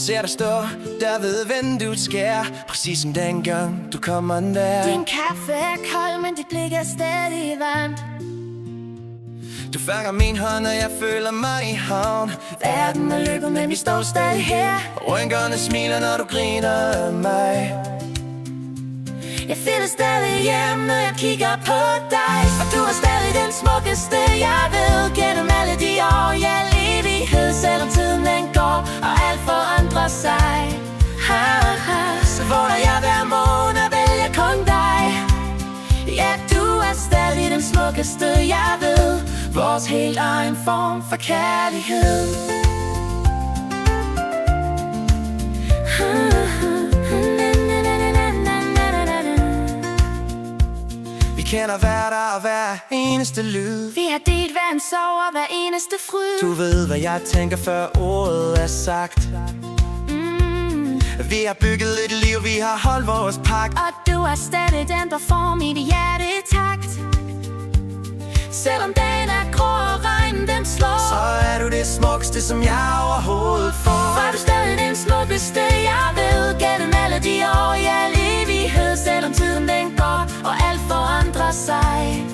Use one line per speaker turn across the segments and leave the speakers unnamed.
ser dig stå der ved vinduet skær, præcis som dengang du kommer nær.
Din kaffe er kold, men dit blik er stadig varmt.
Du fanger min hånd, og jeg føler mig i havn.
Verden er løbet, men vi står stadig her.
Og rynkerne smiler, når du griner af mig.
Jeg føler stadig hjem, når jeg kigger på dig. Og du er stadig den smukkeste, jeg ved. Gennem alle de år, i al evighed. Selvom tiden den går, og alt forandrer sig. Så vågner jeg hver morgen og vælger kun dig. Ja, du er stadig den smukkeste, jeg ved. Vores helt egen form for kærlighed.
Vi kender hver dag og hver eneste lyd.
Vi har delt hver en sorg og hver eneste fryd.
Du ved, hvad jeg tænker, før ordet er sagt. Vi har bygget et liv, vi har holdt vores pagt.
Og du er stadig den, der får mit hjerte i takt. Selvom dagen er grå og regnen den slår,
så er du det smukkeste, som jeg overhovedet får.
For er du stadig den smukkeste, jeg ved. Gennem alle de år, i al evighed. Selvom tiden den går, og alt forandrer sig.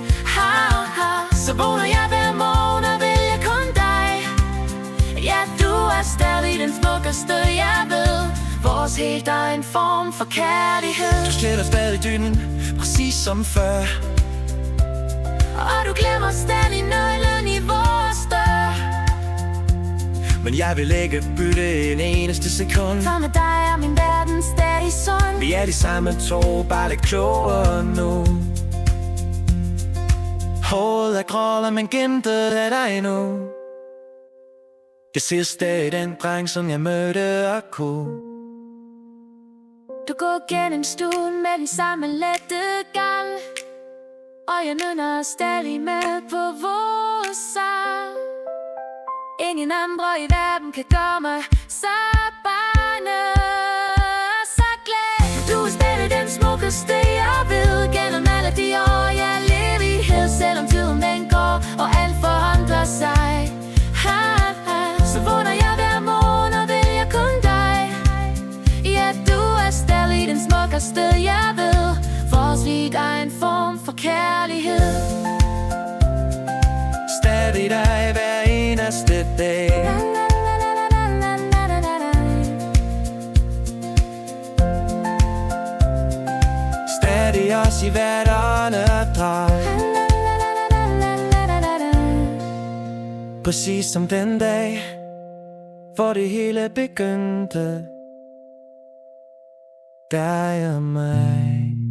Så vågner jeg hver morgen og vælger kun dig. Ja, du er stadig den smukkeste, jeg ved. Vores helt egen form for kærlighed.
Du sletter stadig dynen, præcis som før.
Og du glemmer stadig nøglen i vores dør.
Men jeg vil ikke bytte en eneste sekund.
For med dig er min verden stadig sund.
Vi er de samme to, bare lidt klogere nu. Håret er gråt, men glimtet af dig nu. Det sidste er den dreng, som jeg mødte og kunne.
Du går gennem stuen med den samme lette gang. Og jeg nynner stadig med på vores sang. Ingen andre i verden kan gøre mig så bange, så glad. Du er stadig den smukkeste, jeg ved. Gennem alle de år, jeg lever i evighed. Selvom tiden den går, og alt forandrer sig. Så vågner jeg hver morgen og vælger kun dig. Ja, du er stadig den smukkeste, jeg ved. Vores helt egen form for kærlighed.
Stadig dig hver eneste dag. Stadig os i hvert åndedrag. Præcis som den dag, hvor det hele begyndte. Dig og mig.